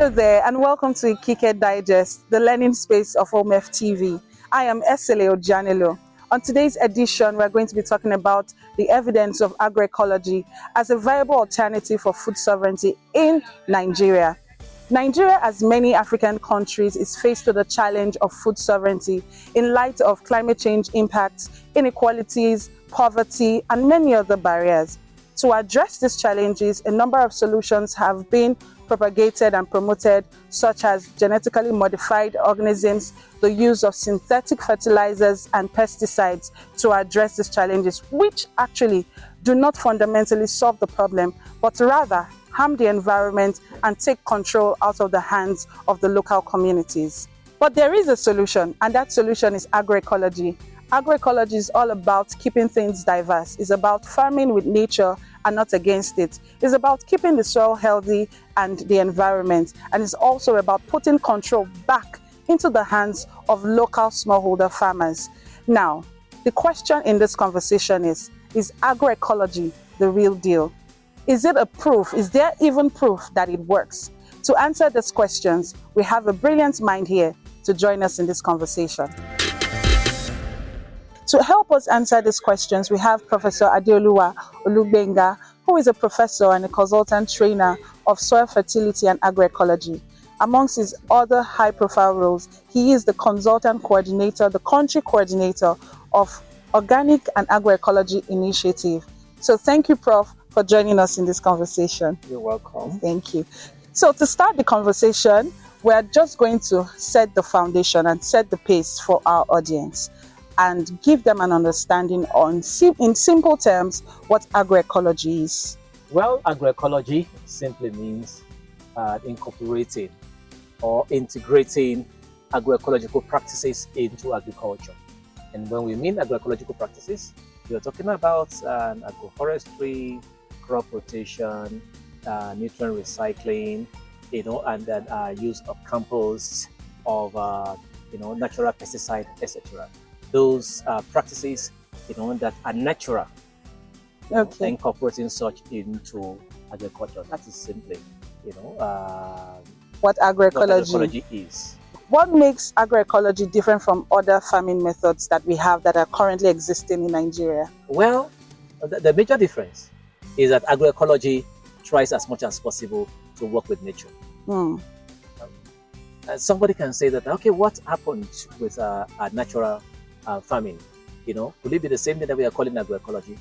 Hello there, and welcome to Ikike Digest, the learning space of OMF TV. I am Adeoluwa. On today's edition, we're going to be talking about the evidence of agroecology as a viable alternative for food sovereignty in Nigeria. Nigeria, as many African countries, is faced with the challenge of food sovereignty in light of climate change impacts, inequalities, poverty, and many other barriers. To address these challenges, a number of solutions have been propagated and promoted, such as genetically modified organisms, the use of synthetic fertilizers and pesticides to address these challenges, which actually do not fundamentally solve the problem, but rather harm the environment and take control out of the hands of the local communities. But there is a solution, and that solution is agroecology. Agroecology is all about keeping things diverse. It's about farming with nature and not against it. It's about keeping the soil healthy and the environment. And it's also about putting control back into the hands of local smallholder farmers. Now, the question in this conversation is agroecology the real deal? Is it a proof? Is there even proof that it works? To answer these questions, we have a brilliant mind here to join us in this conversation. To help us answer these questions, we have Professor Adeoluwa, who is a professor and a consultant trainer of soil fertility and agroecology. Amongst his other high-profile roles, he is the consultant coordinator, the country coordinator of Organic and Agroecology Initiative. So thank you, Prof, for joining us in this conversation. You're welcome. Thank you. So to start the conversation, we're just going to set the foundation and set the pace for our audience and give them an understanding on, in simple terms, what agroecology is. Well, agroecology simply means incorporating or integrating agroecological practices into agriculture. And when we mean agroecological practices, we are talking about agroforestry, crop rotation, nutrient recycling, and then use of compost, of natural pesticide, etc. Those practices, that are natural, Okay. Incorporating such into agriculture. That is simply, What agroecology is. What makes agroecology different from other farming methods that we have that are currently existing in Nigeria? Well, the major difference is that agroecology tries as much as possible to work with nature. Somebody can say that, okay, what happened with natural farming? Could it be the same thing that we are calling agroecology?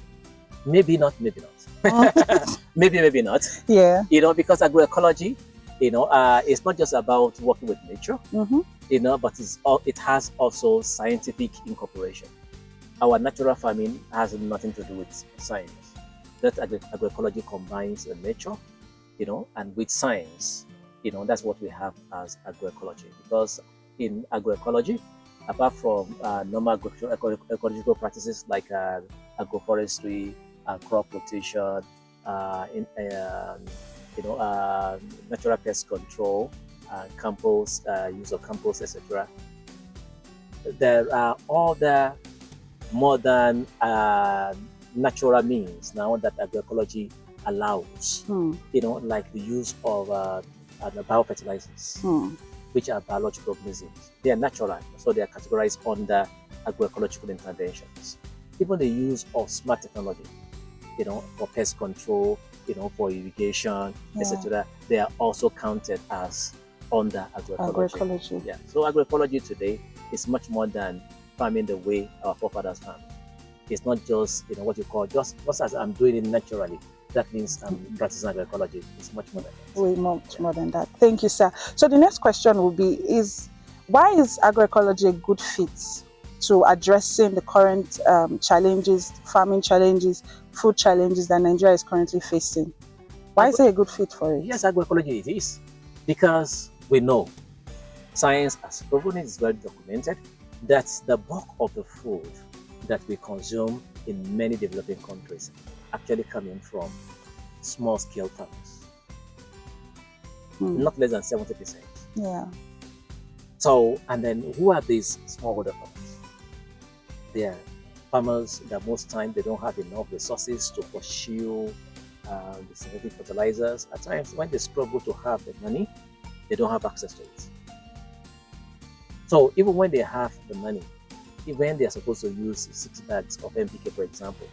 Maybe not, maybe not. maybe not. Yeah. Because agroecology, it's not just about working with nature, but it has also scientific incorporation. Our natural farming has nothing to do with science. That agroecology combines nature, and with science. That's what we have as agroecology. Because in agroecology, apart from normal ecological practices like agroforestry, crop rotation, natural pest control, compost, use of compost, etc. There are other modern natural means now that agroecology allows, like the use of biofertilizers, which are biological organisms. They are natural, so they are categorized under agroecological interventions. Even the use of smart technology, for pest control, for irrigation, etc. They are also counted as under agroecology. Yeah. So agroecology today is much more than farming the way our forefathers farmed. It's not just what you call just as I'm doing it naturally. That means I'm practicing agroecology. It's much more than that. Way much more than that. Thank you, sir. So the next question will be: why is agroecology a good fit to addressing the current challenges, farming challenges, food challenges that Nigeria is currently facing? Why is it a good fit for it? Yes, agroecology it is, because we know, science has proven, it is well documented, that the bulk of the food that we consume in many developing countries actually coming from small-scale farmers. Not less than 70%. Yeah. So, and then who are these smallholder farmers? They are farmers that most times they don't have enough resources to pursue the synthetic fertilizers. At times, when they struggle to have the money, they don't have access to it. So even when they have the money, even when they are supposed to use 6 bags of NPK, for example,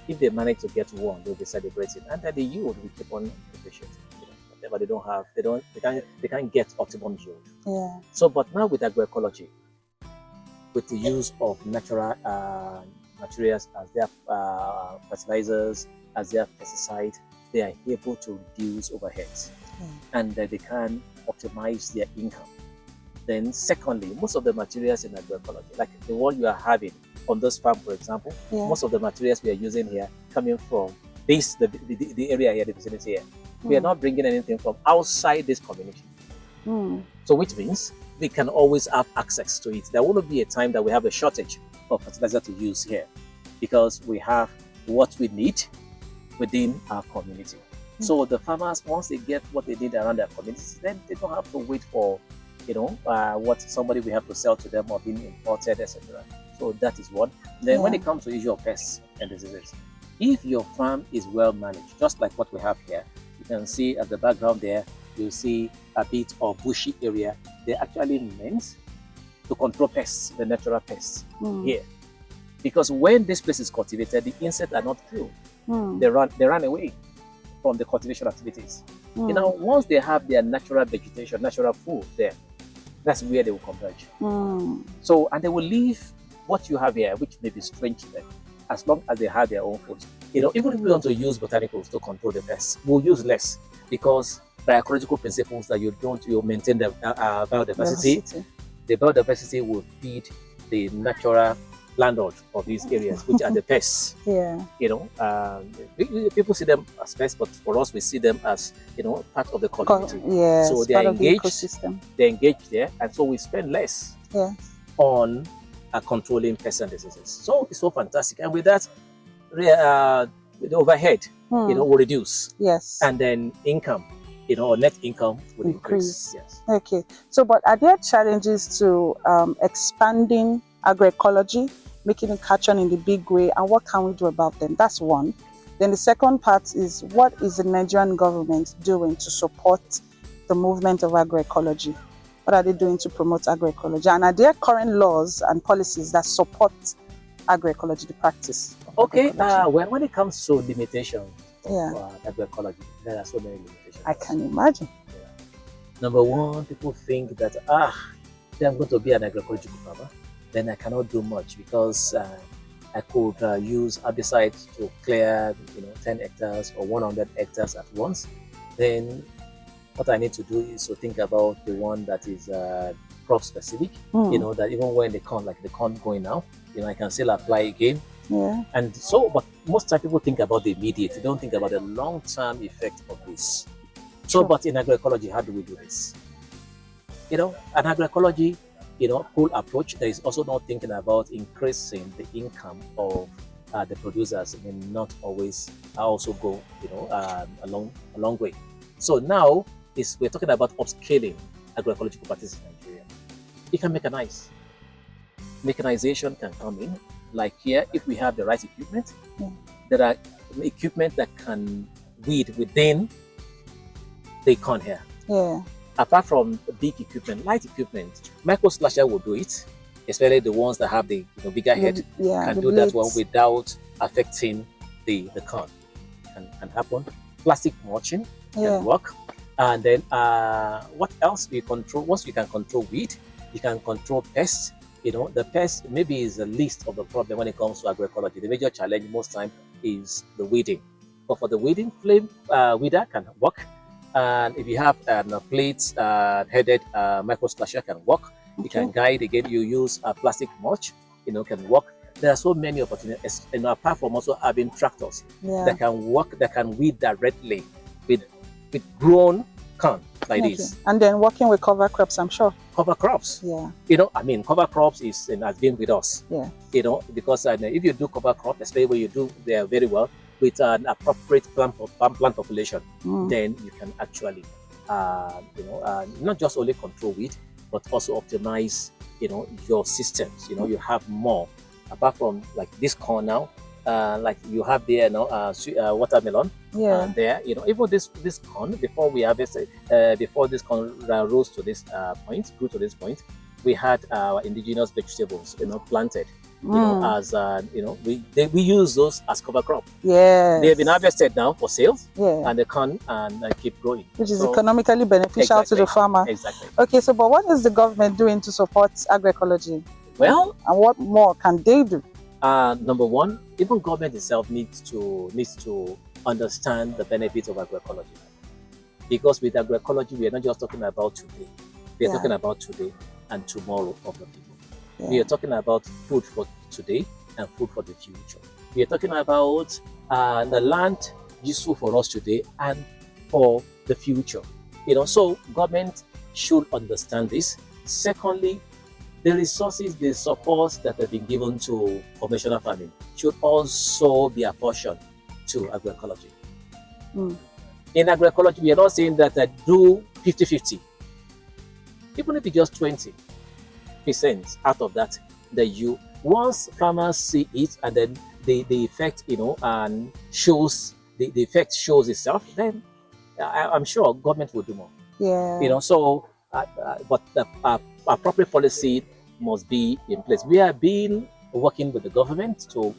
if they manage to get one, they'll be celebrating, and then the yield will keep on depreciating. Whatever they don't have, they can't get optimum yield. Yeah. So, but now with agroecology, with the use of natural materials as their fertilizers, as their pesticide, they are able to reduce overheads, and they can optimize their income. Then secondly, most of the materials in agroecology, like the one you are having on this farm, for example, most of the materials we are using here coming from this, the area here, the vicinity here. We are not bringing anything from outside this community. So which means we can always have access to it. There won't be a time that we have a shortage of fertilizer to use here, because we have what we need within our community. So the farmers, once they get what they need around their communities, then they don't have to wait for, what somebody will have to sell to them or being imported, etc. So that is one. Then when it comes to issue of pests and diseases, if your farm is well managed, just like what we have here, you can see at the background there, you see a bit of bushy area. They're actually meant to control pests, the natural pests here. Because when this place is cultivated, the insects are not killed. They run away from the cultivation activities. Once they have their natural vegetation, natural food there, that's where they will converge. So, and they will leave what you have here, which may be strange to them, as long as they have their own food. Even if we want to use botanicals to control the pests, we'll use less, because by ecological principles that you maintain the biodiversity. The biodiversity will feed the natural landlords of these areas, which are the pests. People see them as pests, but for us, we see them as part of the community. So they are engaged. They're engaged there, and so we spend less on controlling pests and diseases. So it's so fantastic, and with that, the overhead, will reduce. And then income, net income will increase. Okay. So, but are there challenges to expanding agroecology, making it catch on in the big way, and what can we do about them? That's one. Then the second part is, what is the Nigerian government doing to support the movement of agroecology? What are they doing to promote agroecology? And are there current laws and policies that support agroecology, the practice? Okay, when it comes to limitations of agroecology, there are so many limitations. I can imagine. Number one, people think that, if I'm going to be an agroecological farmer, then I cannot do much, because I could use herbicides to clear 10 hectares or 100 hectares at once. Then what I need to do is to think about the one that is crop specific, that even when the corn going now, I can still apply again. And so, but most time people think about the immediate, they don't think about the long-term effect of this. So, but in agroecology, how do we do this? An agroecology, cool approach, there is also not thinking about increasing the income of the producers. I mean, not always also go, a long way. So now we're talking about upscaling agroecological practices in Nigeria. You can mechanize. Mechanization can come in. Like here, if we have the right equipment, there are equipment that can weed within the corn here. Apart from big equipment, light equipment, micro slasher will do it, especially the ones that have the bigger head, can do that one without affecting the corn. Can happen. Plastic mulching can work. And then what else we control? Once you can control weed, you can control pests. The pest maybe is the least of the problem when it comes to agroecology. The major challenge most time is the weeding. But for the weeding, flame weeder can work. And if you have a plate-headed micro slasher can work. You can guide again. You use a plastic mulch, can work. There are so many opportunities, apart from also having tractors that can work, that can weed directly with grown corn like this. And then working with cover crops, I'm sure. Cover crops. Cover crops has been with us. Because if you do cover crop, especially when you do there very well with an appropriate plant population, then you can actually, not just only control weed, but also optimize, your systems. You have more. Apart from like this corn now, like you have there, watermelon. Yeah. There, even this corn, before we harvested, before this corn rose to this point, grew to this point, we had our indigenous vegetables, planted. As we use those as cover crop. Yes. They have been harvested now for sales, Yeah. and they come and keep growing, which is economically beneficial to the farmer. Exactly. Okay, so but what is the government doing to support agroecology? Well, and what more can they do? Number one, even government itself needs to understand the benefits of agroecology, because with agroecology we are not just talking about today. We are talking about today and tomorrow of the people. We are talking about food for today and food for the future. We are talking about the land useful for us today and for the future. So government should understand this. Secondly, the resources, the supports that have been given to conventional farming should also be apportioned to agroecology. In agroecology, we are not saying that I do 50-50. Even if it's just 20% out of that, once farmers see it and then the effect, and shows the effect shows itself, then I'm sure government will do more. Yeah. So but the appropriate policy must be in place. We have been working with the government to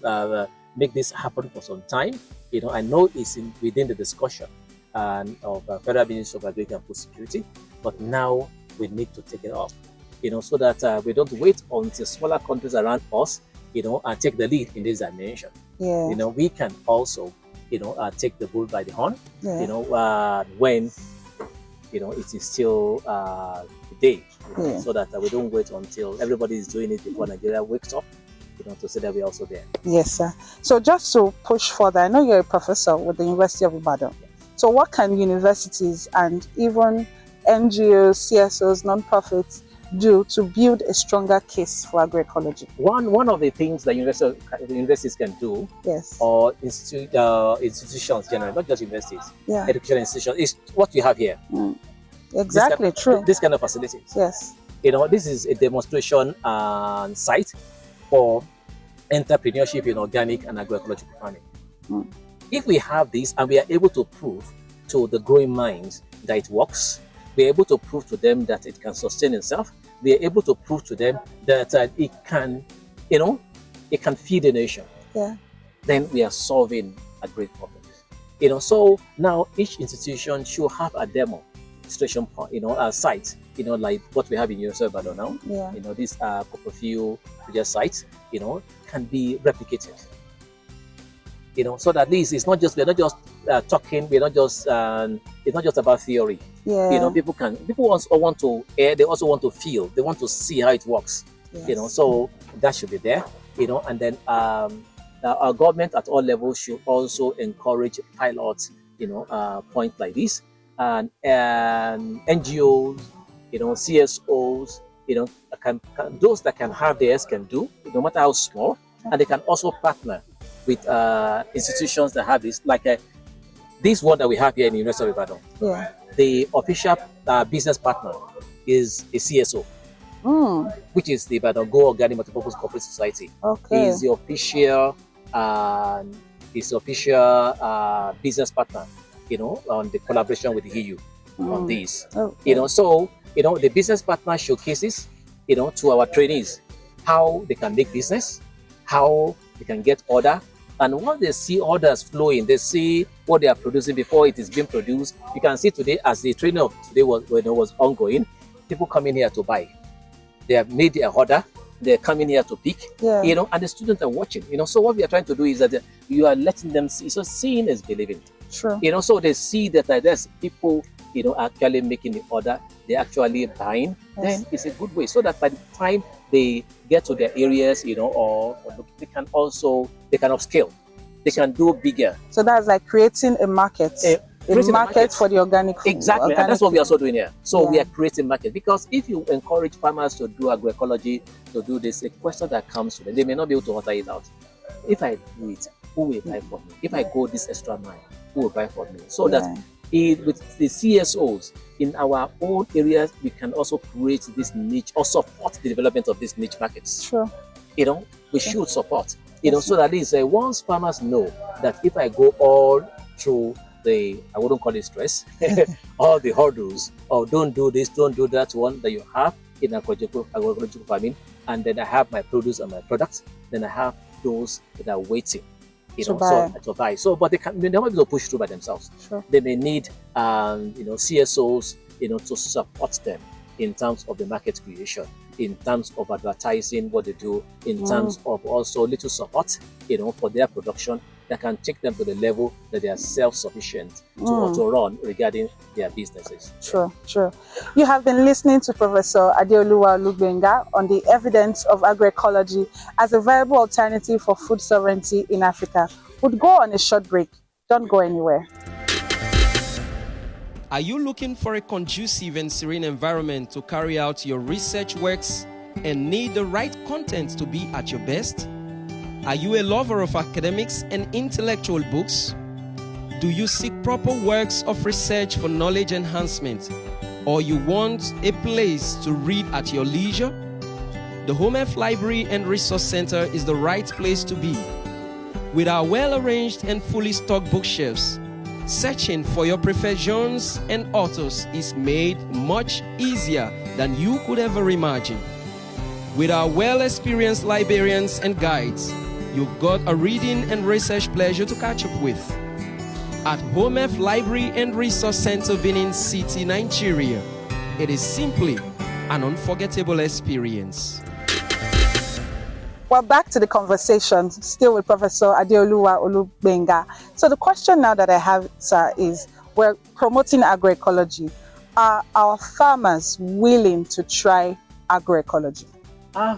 make this happen for some time. I know it's within the discussion of Federal Ministry of Agriculture and Food Security, but now we need to take it up, so that we don't wait until smaller countries around us, and take the lead in this dimension. Yeah. We can also, take the bull by the horn, when, it is still the day, so that we don't wait until everybody is doing it before Nigeria wakes up, to say that we're also there. Yes, sir. So just to push further, I know you're a professor with the University of Ibadan. So what can universities and even NGOs, CSOs, non-profits do to build a stronger case for agroecology? One of the things that universities can do, or institutions generally, not just universities, education institutions, is what we have here. Exactly, true. This kind of facilities. Yes. This is a demonstration site for entrepreneurship in organic and agroecological farming. If we have this and we are able to prove to the growing minds that it works, we are able to prove to them that it can sustain itself, we are able to prove to them that it can, it can feed the nation. Then we are solving a great problem. So now each institution should have a demonstration point, a site, like what we have in University of Ibadan now. This Copperfield project site, can be replicated. So that at least we're not just talking, we're not just it's not just about theory. People also want to they also want to feel, they want to see how it works. So that should be there. And then our government at all levels should also encourage pilots, points like this, and NGOs, CSOs, those that can have theirs can do, no matter how small, and they can also partner with institutions that have this, like this one that we have here in the University of Ibadan. The official business partner is a CSO, which is the Ibadan Go Organic Multipurpose Corporate Society. Is the official business partner, on the collaboration with the EU on this. So the business partner showcases, to our trainees how they can make business, how they can get order. And once they see orders flowing, they see what they are producing before it is being produced. You can see today, as the training of today was ongoing, people coming here to buy. They have made their order. They're coming here to pick. And the students are watching. So what we are trying to do is that you are letting them see. So seeing is believing. True. So they see that there's people, actually making the order. They're actually buying. Then it's a good way. So that by the time they get to their areas, or they can upscale. They can do bigger. So that's like creating a market. A market for the organic food. Exactly, and that's what we are also doing here. So we are creating market, because if you encourage farmers to do agroecology, to do this, a question that comes to them, they may not be able to utter it out. If I do it, who will buy for me? If I go this extra mile, who will buy for me? So that with the CSOs in our own areas, we can also create this niche or support the development of these niche markets. Sure. We should support. So that at least once farmers know that if I go all through I wouldn't call it stress, all the hurdles, or don't do this, don't do that one that you have in agroecological farming, and then I have my produce and my products, then I have those that are waiting, to buy. So, but they might be able to push through by themselves. Sure. They may need, CSOs, to support them in terms of the market creation, in terms of advertising what they do, in terms of also little support, for their production that can take them to the level that they are self-sufficient to run regarding their businesses. Sure. You have been listening to Professor Adeoluwa Olugbenga on the evidence of agroecology as a viable alternative for food sovereignty in Africa. We'll go on a short break. Don't go anywhere. Are you looking for a conducive and serene environment to carry out your research works and need the right content to be at your best? Are you a lover of academics and intellectual books? Do you seek proper works of research for knowledge enhancement? Or you want a place to read at your leisure? The Home F Library and Resource Center is the right place to be. With our well-arranged and fully stocked bookshelves, searching for your preferred genres and authors is made much easier than you could ever imagine. With our well-experienced librarians and guides, you've got a reading and research pleasure to catch up with. At Home F Library and Resource Center, Benin City, Nigeria, it is simply an unforgettable experience. Well, back to the conversation, still with Professor Adeoluwa Olugbenga. So the question now that I have, sir, is we're promoting agroecology. Are our farmers willing to try agroecology?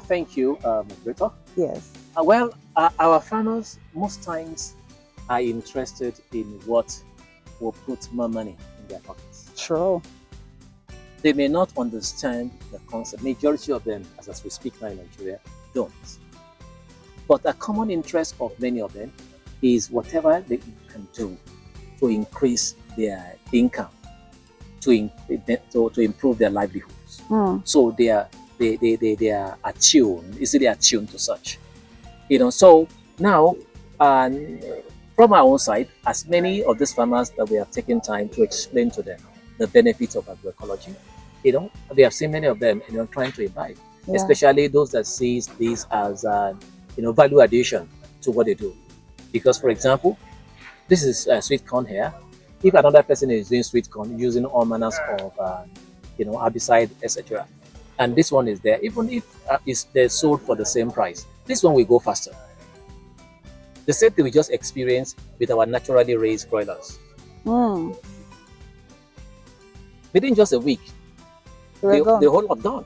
Thank you, moderator. Yes. Our farmers most times are interested in what will put more money in their pockets. True. They may not understand the concept. Majority of them, as we speak now in Nigeria, don't. But a common interest of many of them is whatever they can do to increase their income, to improve their livelihoods. So they are easily attuned to such. So now, from our own side, as many of these farmers that we have taken time to explain to them the benefits of agroecology, they have seen many of them, trying to imbibe, especially those that sees this as value addition to what they do. Because, for example, this is sweet corn here. If another person is doing sweet corn using all manners of, herbicide, etc., and this one is there, even if they're sold for the same price, this one will go faster. The same thing we just experienced with our naturally raised broilers. Within just a week, the whole lot gone.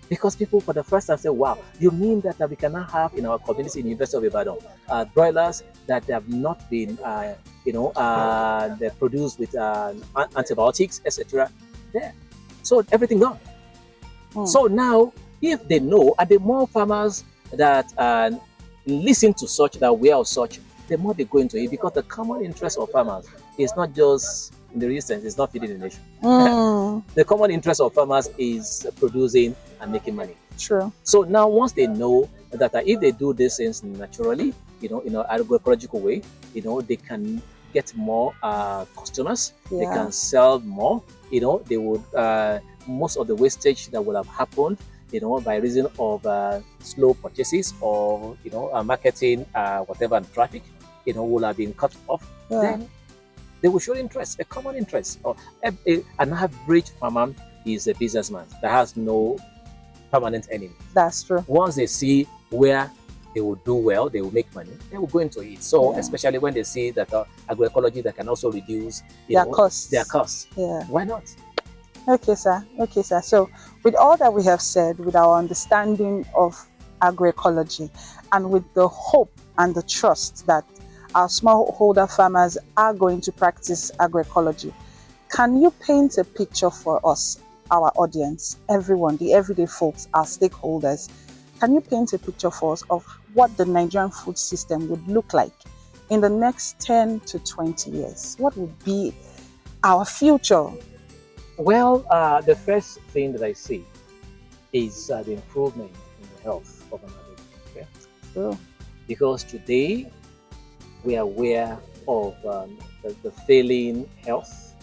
Because people for the first time say, wow, you mean that we can now have in our community in the University of Ibadan broilers that have not been, they're produced with antibiotics, etc. There. So everything gone. So now, if they know, and the more farmers that listen to such, that aware of such, the more they go into it, because the common interest of farmers is not just in the resistance, it's not feeding the nation. The common interest of farmers is producing and making money. True. So now, once they know that if they do these things naturally, in an agroecological way, they can get more customers. Yeah. They can sell more. They would most of the wastage that would have happened, by reason of slow purchases or marketing, whatever, and traffic, will have been cut off. Yeah. Then they will show interest, a common interest. Or an average farmer is a businessman that has no permanent enemy. That's true. Once they see where they will do well, they will make money, they will go into it. So especially when they see that agroecology that can also reduce their costs. Yeah. Why not? Okay, sir. So with all that we have said, with our understanding of agroecology, and with the hope and the trust that our smallholder farmers are going to practice agroecology, can you paint a picture for us, our audience, everyone, the everyday folks, our stakeholders? Can you paint a picture for us of what the Nigerian food system would look like in the next 10 to 20 years? What would be our future? Well, the first thing that I see is the improvement in the health of an adult. Okay? True. because today we are aware of the failing health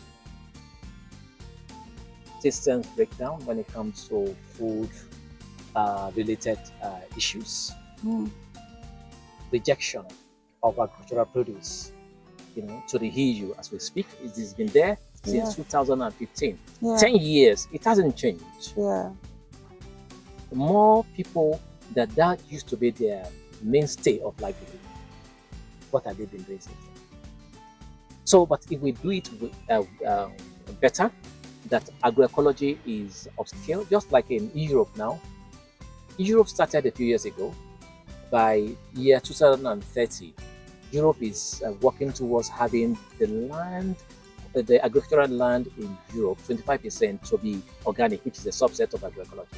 systems breakdown when it comes to food related issues, rejection of agricultural produce, to the EU as we speak. It has been there since 2015. 10 years, it hasn't changed. More people that used to be their mainstay of livelihood. What have they been doing since then? So, but if we do it better, that agroecology is upscale, just like in Europe now. Europe started a few years ago. By year 2030, Europe is working towards having the agricultural land in Europe, 25% to be organic, which is a subset of agroecology.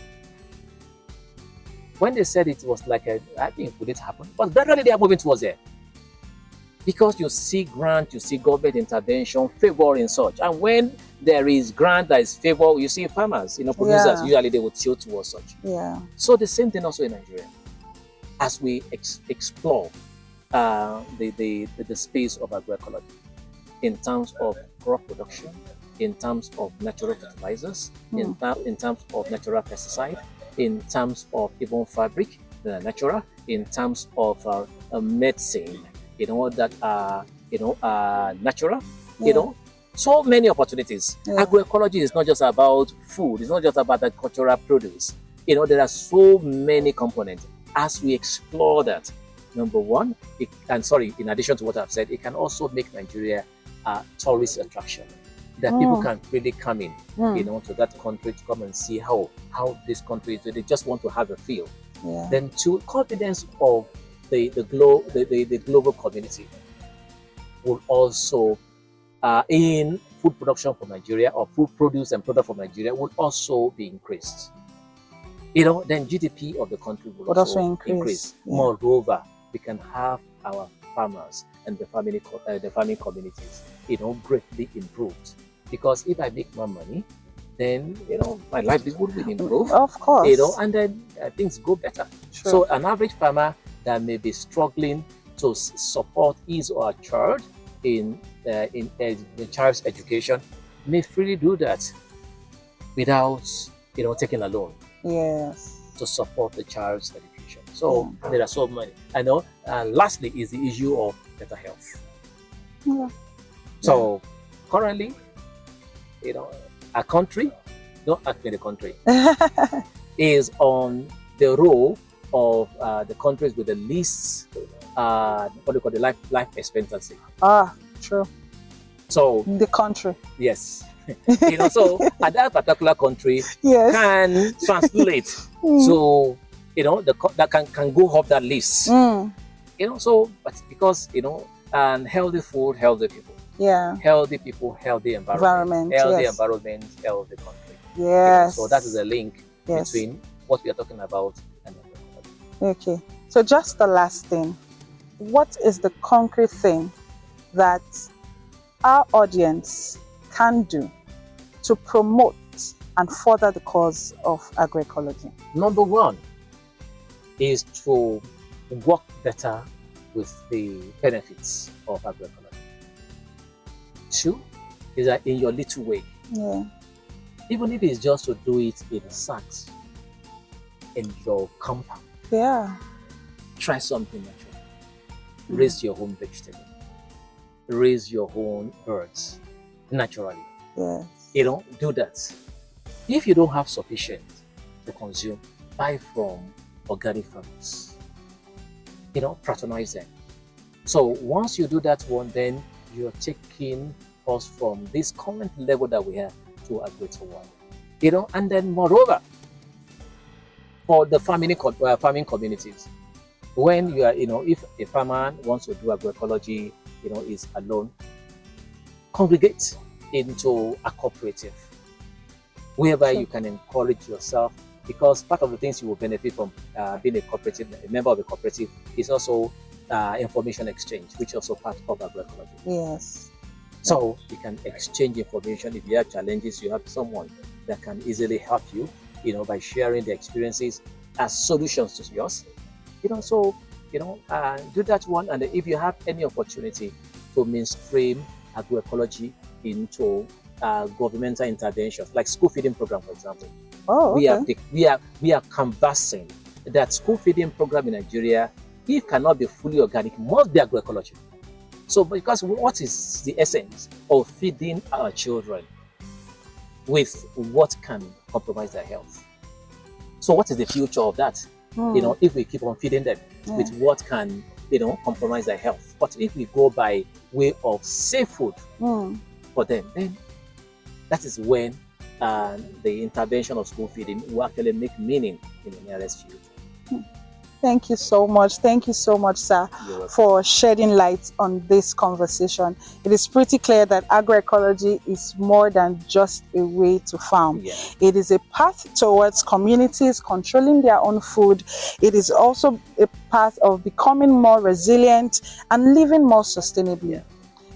When they said it was like I think, would it happen? But gradually they are moving towards there. Because you see grant, you see government intervention favoring such. And when there is grant that is favor, you see farmers, producers, usually they would tilt towards such. So the same thing also in Nigeria. As we explore the space of agroecology in terms of crop production, in terms of natural fertilizers, in terms of natural pesticide, in terms of even fabric, natural, in terms of medicine, that are natural, so many opportunities. Agroecology is not just about food, it's not just about agricultural produce. There are so many components. As we explore that, number one, in addition to what I've said, it can also make Nigeria a tourist attraction. That people can really come in, to that country to come and see how this country is. They just want to have a feel. Then two, confidence of the global community will also in food production for Nigeria, or food produce and product for Nigeria, will also be increased. Then GDP of the country will also increase. Moreover, we can have our farmers and the farming communities, greatly improved. Because if I make more money, then my livelihood will improve. Of course. And then things go better. Sure. So an average farmer that may be struggling to support his or her child in the child's education may freely do that without taking a loan. Yes. To support the child's education. So there are so many. And lastly is the issue of better health. So currently, a country, don't ask me the country, is on the roll of the countries with the least, what do you call the life expectancy. True. So the country. Yes. So that particular country can translate to that can go up that list. So but because and healthy food, healthy people. Healthy people, healthy environment. Healthy environment, healthy country. Yes. So that is a link between what we are talking about and the Okay. So just the last thing. What is the concrete thing that our audience can do to promote and further the cause of agroecology? Number one is to work better with the benefits of agroecology. Two is that in your little way, even if it's just to do it in sacks in your compound, try something natural. Raise your own vegetable, raise your own birds naturally. Do that. If you don't have sufficient to consume, buy from organic farmers. Patronize them. So once you do that one, then you're taking us from this current level that we have to a greater one. And then moreover, for the farming communities, when you are, if a farmer wants to do agroecology, is alone, congregate into a cooperative whereby you can encourage yourself, because part of the things you will benefit from being a member of a cooperative is also information exchange, which is also part of agroecology. So you can exchange information. If you have challenges, you have someone that can easily help you, by sharing their experiences as solutions to yours. So do that one. And if you have any opportunity to mainstream agroecology into governmental interventions, like school feeding program, for example. Oh, okay. We are canvassing that school feeding program in Nigeria, it cannot be fully organic, must be agroecology. So, because what is the essence of feeding our children with what can compromise their health? So, what is the future of that? If we keep on feeding them with what can, compromise their health. But if we go by way of safe food for them, then that is when the intervention of school feeding will actually make meaning in the nearest future. Thank you so much. Thank you so much, sir, for shedding light on this conversation. It is pretty clear that agroecology is more than just a way to farm. Yeah. It is a path towards communities controlling their own food. It is also a path of becoming more resilient and living more sustainably. Yeah.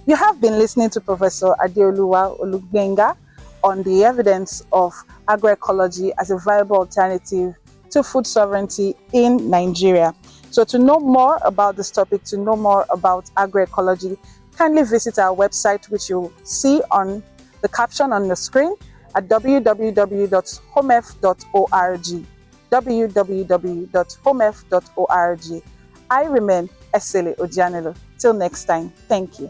You have been listening to Professor Adeoluwa Olugbenga on the evidence of agroecology as a viable alternative to food sovereignty in Nigeria. So to know more about this topic, to know more about agroecology, kindly visit our website, which you'll see on the caption on the screen at www.homef.org. www.homef.org. I remain Esele Ojanelo. Till next time, thank you.